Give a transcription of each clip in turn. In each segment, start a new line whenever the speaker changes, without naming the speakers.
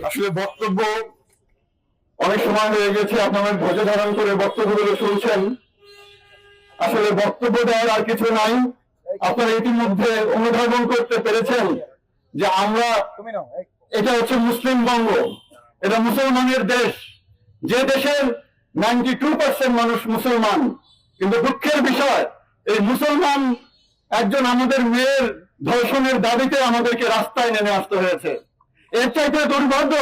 আসলে বক্তব্য অনেক সময় হয়ে গেছে, আপনারা ধৈর্য ধারণ করে বক্তব্যগুলো শুনছেন। আসলে বক্তব্য দেওয়ার আর কিছু নাই। আপনারা ইতিমধ্যে অনুধাবন করতে পেরেছেন যে আমরা, এটা হচ্ছে মুসলিম বঙ্গ, এটা মুসলমানের দেশ, যে দেশের 92% মানুষ মুসলমান। কিন্তু দুঃখের বিষয়, এই মুসলমান একজন আমাদের মেয়ের ধর্ষণের দাবিতে আমাদেরকে রাস্তায় নেমে আসতে হয়েছে। এর চাইতে দুর্ভাগ্য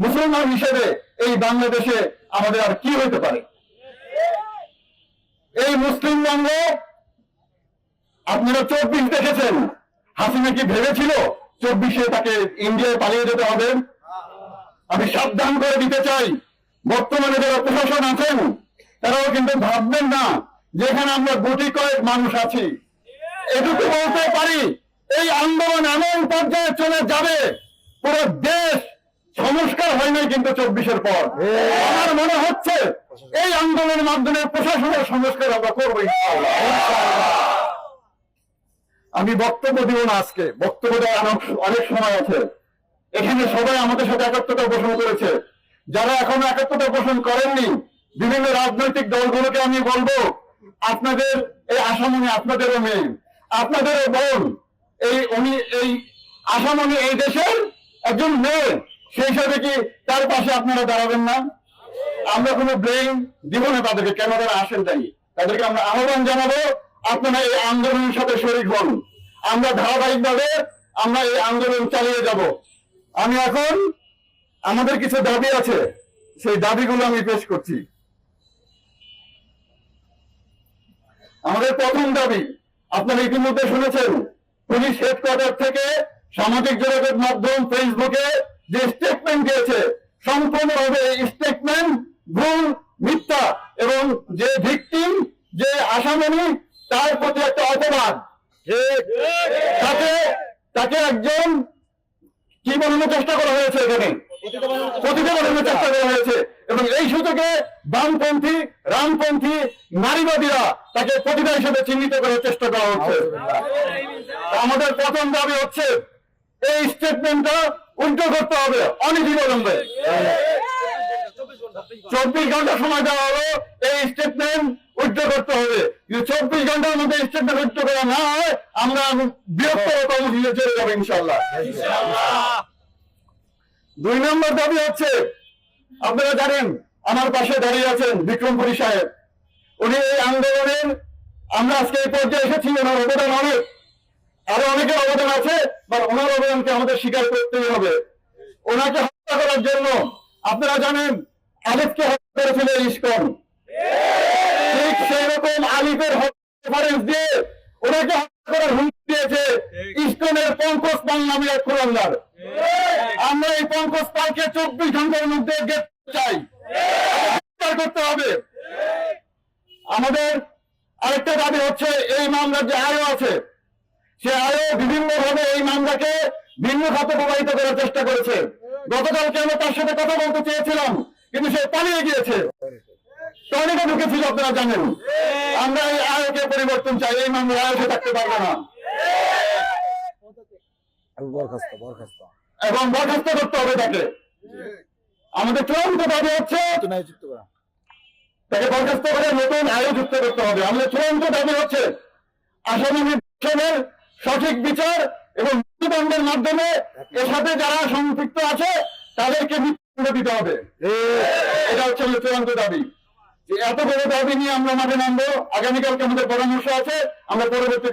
মুসলমান হিসেবে এই বাংলাদেশে আমাদের আর কি হতে পারে? এই মুসলিম বঙ্গ, আপনারা 24 দেখেছেন। হাসিনা কি ভেবেছিল 24-এ তাকে ইন্ডিয়ায় পালিয়ে যেতে হবে? আমি সাবধান করে দিতে চাই, বর্তমানে যারা প্রশাসন আছেন তারাও কিন্তু ভাববেন না যে এখানে আমরা গুটি কয়েক মানুষ আছি। এটুকু বলতে পারি, এই আন্দোলন এমন পর্যায়ে চলে যাবে, পুরো দেশ সংস্কার হয় নাই কিন্তু 24-এর পর। আমার মনে হচ্ছে এই আন্দোলনের মাধ্যমে প্রশাসনের সংস্কার আমরা করবো। আমি বক্তব্য দিব না আজকে, বক্তব্য দেওয়ার অনেক সময় আছে। এখানে সবাই আমাদের সাথে একাত্মতা পোষণ করেছে। যারা এখনো একাত্মতা পোষণ করেননি, বিভিন্ন রাজনৈতিক দলগুলোকে আমি বলবো, আপনাদের এই আশামণি আপনাদেরও মেয়ে, আপনাদেরও বোন, এই আশামণি এই দেশের একজন মেয়ে, সেই হিসাবে কি তার পাশে আপনারা দাঁড়াবেন না? আমরা কোনো ব্লেম দিব না তাদেরকে, কেন তারা আসেন তাই। তাদেরকে আমরা আহ্বান জানাবো, আপনারা এই আন্দোলনের সাথে শরীক হন। আমরা ধারাবাহিকভাবে আমরা এই আন্দোলন চালিয়ে যাব। আমি এখন আমাদের কিছু দাবি আছে, সেই দাবিগুলো আমি পেশ করছি। আমাদের প্রথম দাবি, আপনারা ইতিমধ্যে শুনেছেন, পুলিশ হেডকোয়ার্টার থেকে সামাজিক যোগাযোগ মাধ্যম ফেসবুকে যে স্টেটমেন্ট দিয়েছে, সম্পূর্ণভাবে স্টেটমেন্ট ভুল, মিথ্যা, এবং যে ভিকটিম, যে আসামি, তার প্রতি একটা অপবাদ। তাকে একজন কি বানানোর চেষ্টা করা হয়েছে, এখানে প্রতিটা বানানোর চেষ্টা করা হয়েছে, এবং এই সুযোগে বামপন্থী, রামপন্থী, নারীবাদীরা তাকে প্রতিটা হিসেবে চিহ্নিত করার চেষ্টা করা হচ্ছে। আমাদের প্রথম দাবি হচ্ছে এই স্টেটমেন্টটা উল্টো করতে হবে অনতিবিলম্বে। 24 ঘন্টা সময় দেওয়া হলো, এই স্টেটমেন্ট উল্টো করতে হবে। 24 ঘন্টার মধ্যে স্টেটমেন্ট উল্টো করা না হয়, আমরা বৃহত্তর কর্মসূচিতে চলে যাবো ইনশাল্লাহ। 2 নম্বর দাবি হচ্ছে, আপনারা জানেন আমার পাশে দাঁড়িয়ে আছেন বিক্রমপুরী সাহেব, উনি এই আন্দোলনের, আমরা আজকে এই পর্যায়ে এসেছি, ওনার অবদান অনেক, আরো অনেকের অবদান আছে, বা ওনার অবদানকে আমাদের স্বীকার করতেই হবে। ওনাকে হত্যা করার জন্য আপনারা জানেন আলিফকে হত্যা করেছিল ইসকন, ঠিক সেই রকম আলিফের রেফারেন্স দিয়ে ওনাকে হত্যা করার হুমকি দিয়েছে ইসকনের পঙ্কজ পাল নামে এক খোলাঙ্গার। আমরা এই পঙ্কজ পালকে 24 ঘন্টার মধ্যে গ্রেফতার চাই, গ্রেফতার করতে হবে। আমাদের আরেকটা দাবি হচ্ছে, এই মামলার যে আয়ও আছে, সে আয়ও বিভিন্ন ভাবে এই মামলাকে ভিন্ন খাতে প্রবাহিত করার চেষ্টা করেছে। গতকালকে আমরা তার সাথে কথা বলতে চেয়েছিলাম, কিন্তু সে পালিয়ে গিয়েছে, টর্নেডো ঢুকেছিল, আপনারা জানেন। আমরা এই আয়কে পরিবর্তন চাই, এই মামলার আয়কে থাকতে পারবে না, এবং বরখাস্ত করতে হবে তাকে। আমাদের চূড়ান্ত দাবি হচ্ছে তাকে বরখাস্ত করে নতুন আয়ও যুক্ত করতে হবে। আমাদের চূড়ান্ত দাবি হচ্ছে আসামি সঠিক বিচার এবং মৃত্যুদণ্ডের মাধ্যমে এর সাথে যারা সম্পৃক্ত আছে তাদেরকে মৃত্যুদণ্ড দিতে হবে। এটা হচ্ছে আমাদের চূড়ান্ত দাবি। এত বড় দাবি নিয়ে আমরা মাঠে নামবো। আগামীকালকে আমাদের পরামর্শ আছে, আমরা পরবর্তী